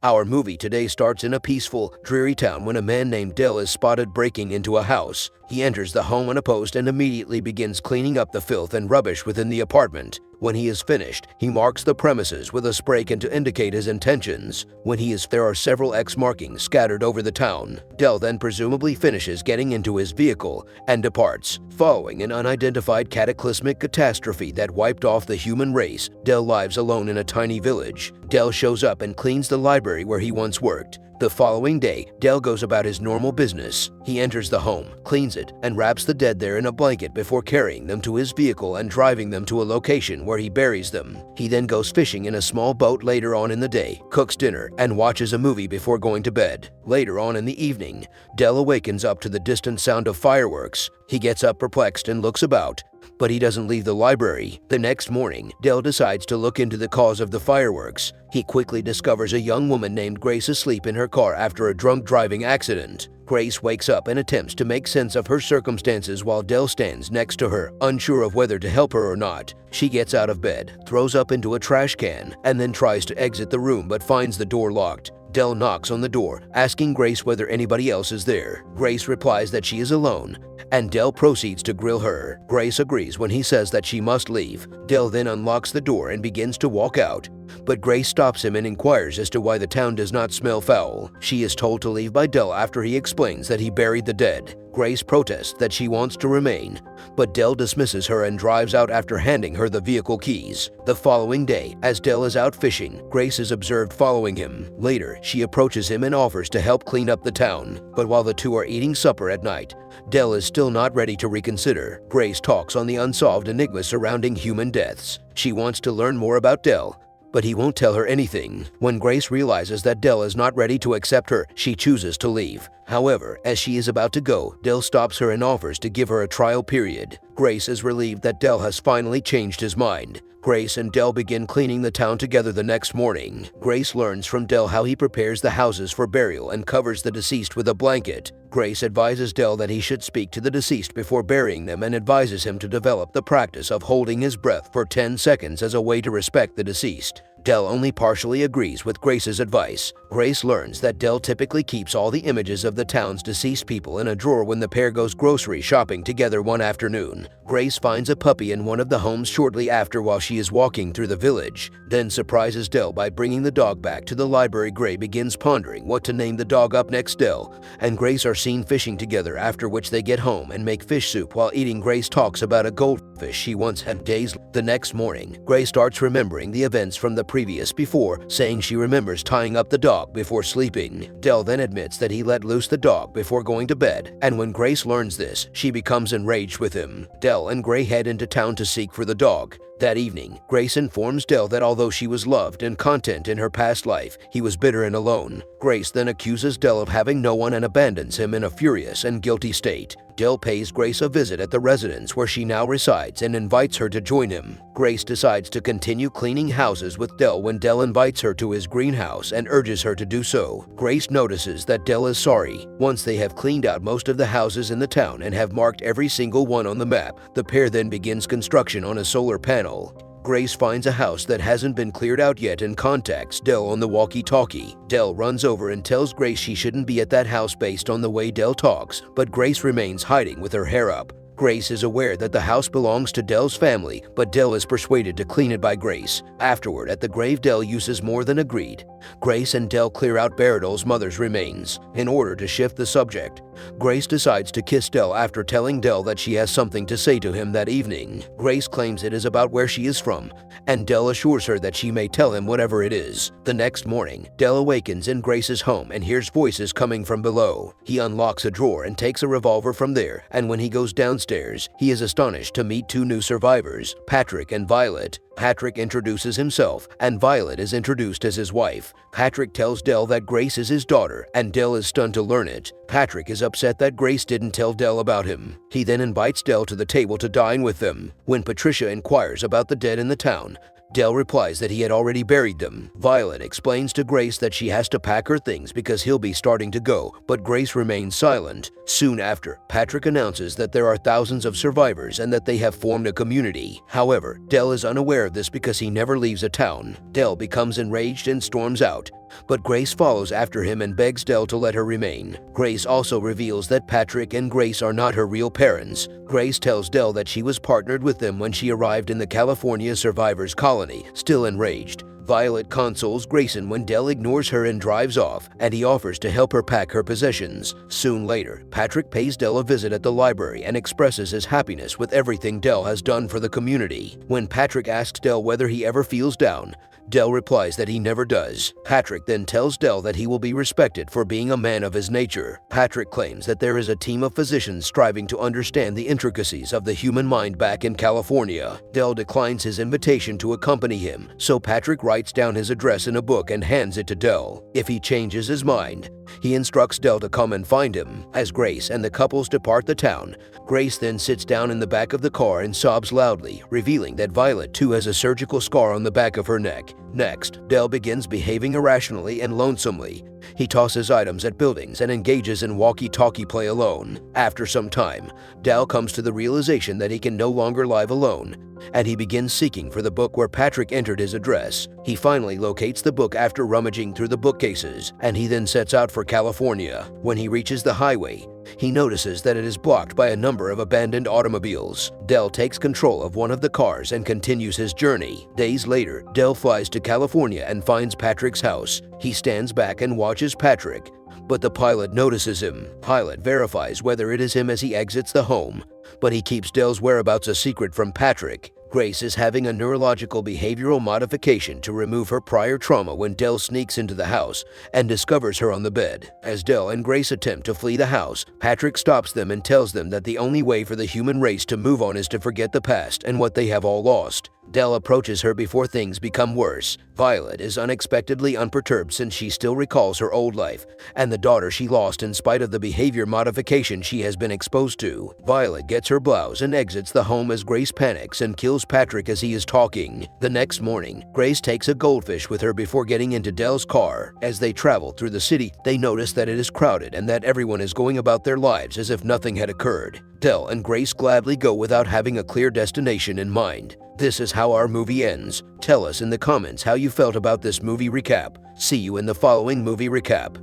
Our movie today starts in a peaceful, dreary town when a man named Dell is spotted breaking into a house. He enters the home unopposed and immediately begins cleaning up the filth and rubbish within the apartment. When he is finished, he marks the premises with a spray can to indicate his intentions. There are several X markings scattered over the town. Dell then presumably finishes getting into his vehicle and departs. Following an unidentified cataclysmic catastrophe that wiped off the human race, Dell lives alone in a tiny village. Dell shows up and cleans the library where he once worked. The following day, Dell goes about his normal business. He enters the home, cleans it, and wraps the dead there in a blanket before carrying them to his vehicle and driving them to a location where he buries them. He then goes fishing in a small boat later on in the day, cooks dinner, and watches a movie before going to bed. Later on in the evening, Dell awakens up to the distant sound of fireworks. He gets up perplexed and looks about, but he doesn't leave the library. The next morning, Dell decides to look into the cause of the fireworks. He quickly discovers a young woman named Grace asleep in her car after a drunk driving accident. Grace wakes up and attempts to make sense of her circumstances while Dell stands next to her, unsure of whether to help her or not. She gets out of bed, throws up into a trash can, and then tries to exit the room but finds the door locked. Dell knocks on the door, asking Grace whether anybody else is there. Grace replies that she is alone, and Dell proceeds to grill her. Grace agrees when he says that she must leave. Dell then unlocks the door and begins to walk out, but Grace stops him and inquires as to why the town does not smell foul. She is told to leave by Dell after he explains that he buried the dead. Grace protests that she wants to remain, but Dell dismisses her and drives out after handing her the vehicle keys. The following day, as Dell is out fishing, Grace is observed following him. Later, she approaches him and offers to help clean up the town, but while the two are eating supper at night, Dell is still not ready to reconsider. Grace talks on the unsolved enigma surrounding human deaths. She wants to learn more about Dell, but he won't tell her anything. When Grace realizes that Dell is not ready to accept her, she chooses to leave. However, as she is about to go, Dell stops her and offers to give her a trial period. Grace is relieved that Dell has finally changed his mind. Grace and Dell begin cleaning the town together the next morning. Grace learns from Dell how he prepares the houses for burial and covers the deceased with a blanket. Grace advises Dell that he should speak to the deceased before burying them and advises him to develop the practice of holding his breath for 10 seconds as a way to respect the deceased. Dell only partially agrees with Grace's advice. Grace learns that Dell typically keeps all the images of the town's deceased people in a drawer when the pair goes grocery shopping together one afternoon. Grace finds a puppy in one of the homes shortly after while she is walking through the village, then surprises Dell by bringing the dog back to the library. Gray begins pondering what to name the dog. Up next, Dell and Grace are seen fishing together, after which they get home and make fish soup while eating. Grace talks about a goldfish she once had. The next morning, Grace starts remembering the events from the previous before, saying she remembers tying up the dog before sleeping. Dell then admits that he let loose the dog before going to bed, and when Grace learns this, she becomes enraged with him. Dell and Gray head into town to seek for the dog. That evening, Grace informs Dell that although she was loved and content in her past life, he was bitter and alone. Grace then accuses Dell of having no one and abandons him in a furious and guilty state. Dell pays Grace a visit at the residence where she now resides and invites her to join him. Grace decides to continue cleaning houses with Dell when Dell invites her to his greenhouse and urges her to do so. Grace notices that Dell is sorry. Once they have cleaned out most of the houses in the town and have marked every single one on the map, the pair then begins construction on a solar panel. Grace finds a house that hasn't been cleared out yet and contacts Dell on the walkie-talkie. Dell runs over and tells Grace she shouldn't be at that house based on the way Dell talks, but Grace remains hiding with her hair up. Grace is aware that the house belongs to Dell's family, but Dell is persuaded to clean it by Grace. Afterward, at the grave, Dell uses more than agreed. Grace and Dell clear out Baradol's mother's remains. In order to shift the subject, Grace decides to kiss Dell after telling Dell that she has something to say to him that evening. Grace claims it is about where she is from, and Dell assures her that she may tell him whatever it is. The next morning, Dell awakens in Grace's home and hears voices coming from below. He unlocks a drawer and takes a revolver from there, and when he goes downstairs, he is astonished to meet two new survivors, Patrick and Violet. Patrick introduces himself, and Violet is introduced as his wife. Patrick tells Dell that Grace is his daughter, and Dell is stunned to learn it. Patrick is upset that Grace didn't tell Dell about him. He then invites Dell to the table to dine with them. When Patricia inquires about the dead in the town, Dell replies that he had already buried them. Violet explains to Grace that she has to pack her things because he'll be starting to go, but Grace remains silent. Soon after, Patrick announces that there are thousands of survivors and that they have formed a community. However, Dell is unaware of this because he never leaves a town. Dell becomes enraged and storms out. but Grace follows after him and begs Dell to let her remain. Grace also reveals that Patrick and Grace are not her real parents. Grace tells Dell that she was partnered with them when she arrived in the California survivors colony. Still enraged, Violet consoles Grayson when Dell ignores her and drives off, and he offers to help her pack her possessions. Soon later, Patrick pays Dell a visit at the library and expresses his happiness with everything Dell has done for the community. When Patrick asks Dell whether he ever feels down, Dell replies that he never does. Patrick then tells Dell that he will be respected for being a man of his nature. Patrick claims that there is a team of physicians striving to understand the intricacies of the human mind back in California. Dell declines his invitation to accompany him, so Patrick writes down his address in a book and hands it to Dell. If he changes his mind, he instructs Dell to come and find him. As Grace and the couples depart the town, Grace then sits down in the back of the car and sobs loudly, revealing that Violet too has a surgical scar on the back of her neck. Next, Dell begins behaving irrationally and lonesomely. He tosses items at buildings and engages in walkie-talkie play alone. After some time, Dell comes to the realization that he can no longer live alone, and he begins seeking for the book where Patrick entered his address. He finally locates the book after rummaging through the bookcases, and he then sets out for California. When he reaches the highway, he notices that it is blocked by a number of abandoned automobiles. Dell takes control of one of the cars and continues his journey. Days later, Dell flies to California and finds Patrick's house. He stands back and watches Patrick, but the pilot notices him. Pilot verifies whether it is him as he exits the home, but he keeps Dell's whereabouts a secret from Patrick. Grace is having a neurological behavioral modification to remove her prior trauma when Dell sneaks into the house and discovers her on the bed. As Dell and Grace attempt to flee the house, Patrick stops them and tells them that the only way for the human race to move on is to forget the past and what they have all lost. Dell approaches her before things become worse. Violet is unexpectedly unperturbed since she still recalls her old life and the daughter she lost in spite of the behavior modification she has been exposed to. Violet gets her blouse and exits the home as Grace panics and kills Patrick as he is talking. The next morning, Grace takes a goldfish with her before getting into Dell's car. As they travel through the city, they notice that it is crowded and that everyone is going about their lives as if nothing had occurred. Dell and Grace gladly go without having a clear destination in mind. This is how our movie ends. Tell us in the comments how you felt about this movie recap. See you in the following movie recap.